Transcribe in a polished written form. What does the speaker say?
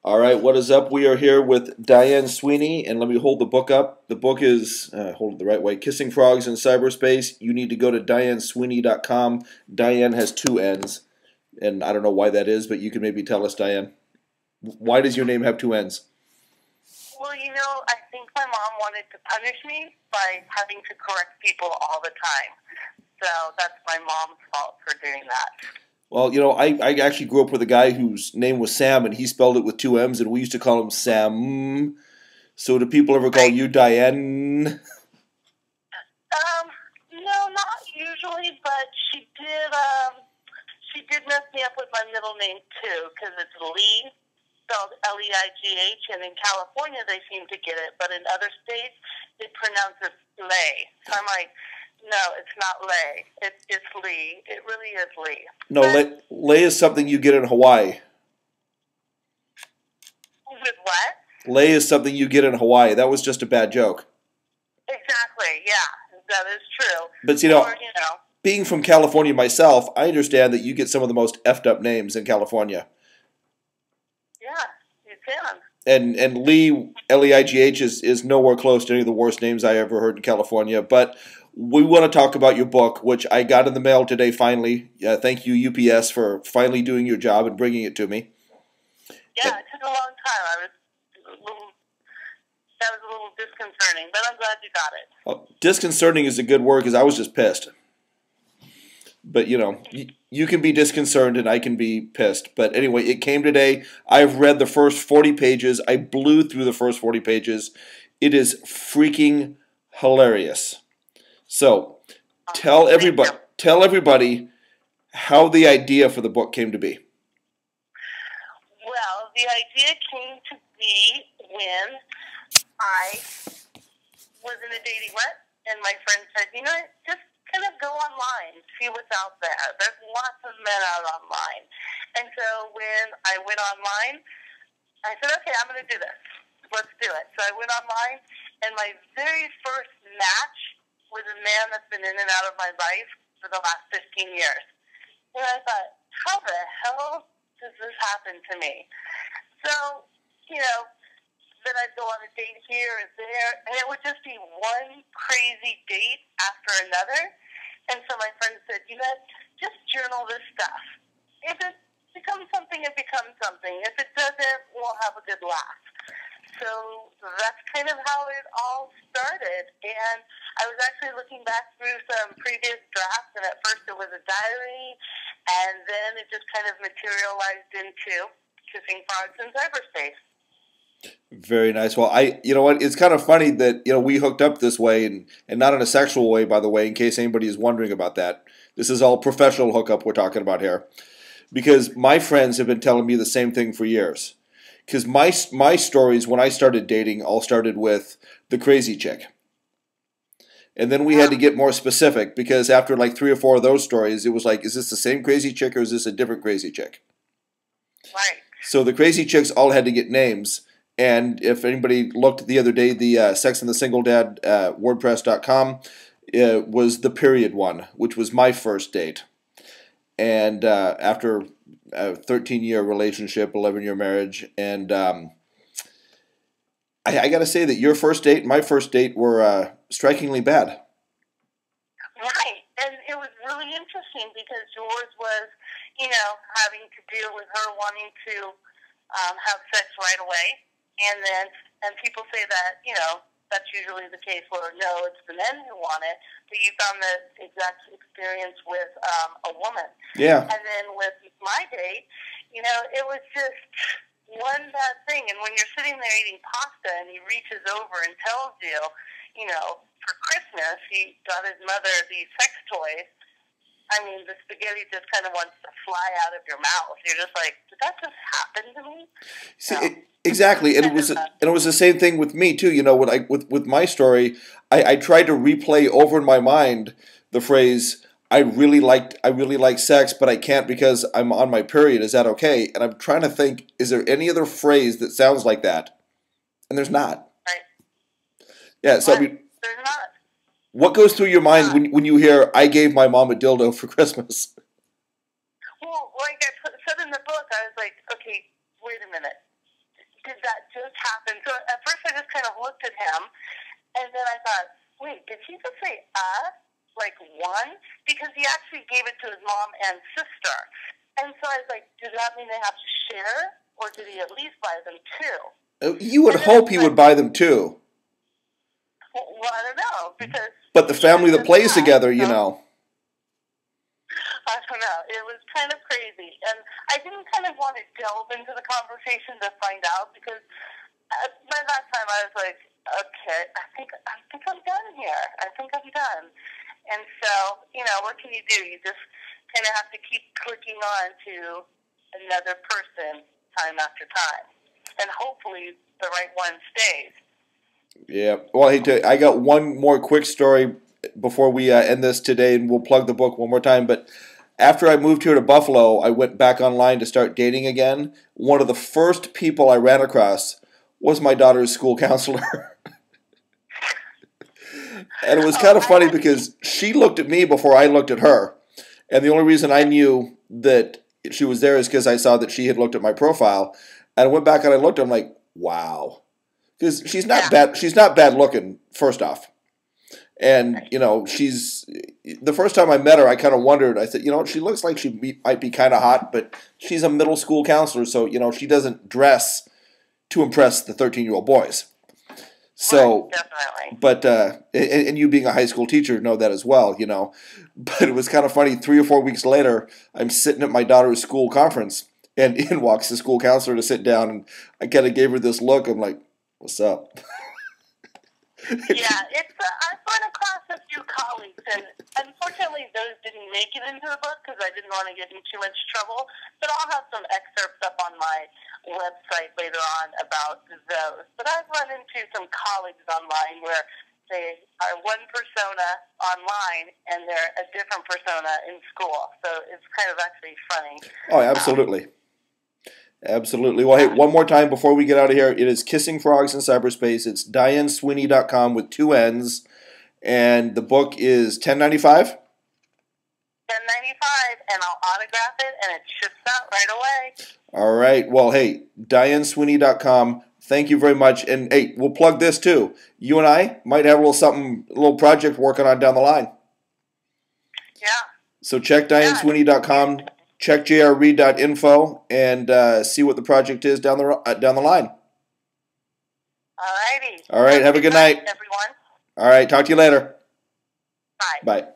All right, what is up? We are here with Dianne Sweeney, and let me hold the book up. The book is, hold it the right way, Kissing Frogs in Cyberspace. You need to go to DianneSweeney.com. Dianne has two N's, and I don't know why that is, but you can maybe tell us, Dianne. Why does your name have two N's? Well, I think my mom wanted to punish me by having to correct people all the time. So that's my mom's fault for doing that. Well, I actually grew up with a guy whose name was Sam, and he spelled it with two M's, and we used to call him Sam. So do people ever call you Dianne? No, not usually, but she did mess me up with my middle name, too, because it's Lee, spelled Leigh, and in California they seem to get it, but in other states they pronounce it Lay. So I'm like, no, it's not Lay. It's Lee. It really is Lee. No, Lay is something you get in Hawaii. With what? Lay is something you get in Hawaii. That was just a bad joke. Exactly, yeah. That is true. But, being from California myself, I understand that you get some of the most effed up names in California. Yeah, you can. And Lee, Leigh, is nowhere close to any of the worst names I ever heard in California. But we want to talk about your book, which I got in the mail today finally. Thank you, UPS, for finally doing your job and bringing it to me. Yeah, it took a long time. That was a little disconcerting, but I'm glad you got it. Well, disconcerting is a good word because I was just pissed. But, you can be disconcerted and I can be pissed. But anyway, it came today. I've read the first 40 pages. I blew through the first 40 pages. It is freaking hilarious. So, tell everybody how the idea for the book came to be. Well, the idea came to be when I was in a dating rut, and my friend said, just kind of go online, see what's out there. There's lots of men out online. And so when I went online, I said, okay, I'm going to do this. Let's do it. So I went online, and my very first match was a man that's been in and out of my life for the last 15 years. And I thought, how the hell does this happen to me? So, then I'd go on a date here and there, and it would just be one crazy date after another. And so my friend said, just journal this stuff. If it becomes something, it becomes something. If it doesn't, we'll have a good laugh. So that's kind of how it all started. And I was actually looking back through some previous drafts, and at first it was a diary, and then it just kind of materialized into Kissing Frogs in Cyberspace. Very nice. Well, you know what? It's kind of funny that, we hooked up this way and not in a sexual way, by the way, in case anybody is wondering about that. This is all professional hookup we're talking about here. Because my friends have been telling me the same thing for years. Because my stories, when I started dating, all started with the crazy chick. And then we had to get more specific because after like 3 or 4 of those stories, it was like, is this the same crazy chick or is this a different crazy chick? Right. So the crazy chicks all had to get names. And if anybody looked the other day, the Sex and the Single Dad WordPress.com was the period one, which was my first date. And after a 13-year relationship, 11-year marriage, and I got to say that your first date and my first date were strikingly bad. Right. And it was really interesting because yours was, having to deal with her wanting to have sex right away. And people say that, that's usually the case where, no, it's the men who want it, but you found the exact experience with a woman. Yeah. And then with my date, it was just one bad thing. And when you're sitting there eating pasta and he reaches over and tells you, for Christmas he got his mother these sex toys, I mean, the spaghetti just kind of wants to fly out of your mouth. You're just like, did that just happen to me? See, exactly, and it was the same thing with me too. When with my story, I tried to replay over in my mind the phrase, I really like sex, but I can't because I'm on my period. Is that okay? And I'm trying to think, is there any other phrase that sounds like that? And there's not. Right. Yeah. So there's not. What goes through your mind when you hear, I gave my mom a dildo for Christmas? Well, like I said in the book, I was like, okay, wait a minute. kind of looked at him, and then I thought, wait, did he just say like one? Because he actually gave it to his mom and sister. And so I was like, does that mean they have to share, or did he at least buy them two? You would hope he would buy them too. Well, I don't know, because... But the family that plays together, you know. I don't know. It was kind of crazy. And I didn't kind of want to delve into the conversation to find out, because by that time I was like, okay, I think I'm done here. I think I'm done. And so, you know, what can you do? You just kind of have to keep clicking on to another person time after time. And hopefully the right one stays. Yeah. Well, I got one more quick story before we end this today, and we'll plug the book one more time. But after I moved here to Buffalo, I went back online to start dating again. One of the first people I ran across was my daughter's school counselor. And it was kind of funny because she looked at me before I looked at her. And the only reason I knew that she was there is because I saw that she had looked at my profile. And I went back and I looked, I'm like, wow. Because she's not bad. She's not bad looking, first off. And, you know, the first time I met her, I kind of wondered. I said, you know, she looks like she might be kind of hot, but she's a middle school counselor, so, you know, she doesn't dress to impress the 13-year-old boys. So, right, definitely. But, and you being a high school teacher know that as well, you know. But it was kind of funny. 3 or 4 weeks later, I'm sitting at my daughter's school conference, and in walks the school counselor to sit down, and I kind of gave her this look. I'm like, what's up? Yeah, I've run across a few colleagues, and unfortunately those didn't make it into the book because I didn't want to get in too much trouble, but I'll have some excerpts up on my website later on about those. But I've run into some colleagues online where they are one persona online and they're a different persona in school, so it's kind of actually funny. Oh, absolutely. Absolutely. Well, hey, one more time before we get out of here. It is Kissing Frogs in Cyberspace. It's DianneSweeney.com with 2 N's. And the book is $10.95? $10.95, and I'll autograph it, and it ships out right away. All right. Well, hey, DianneSweeney.com. Thank you very much. And, hey, we'll plug this, too. You and I might have a little project working on down the line. Yeah. So check DianneSweeney.com. Check jrreed.info and see what the project is down the line. All righty. All right. Have a good night, everyone. All right. Talk to you later. Bye. Bye.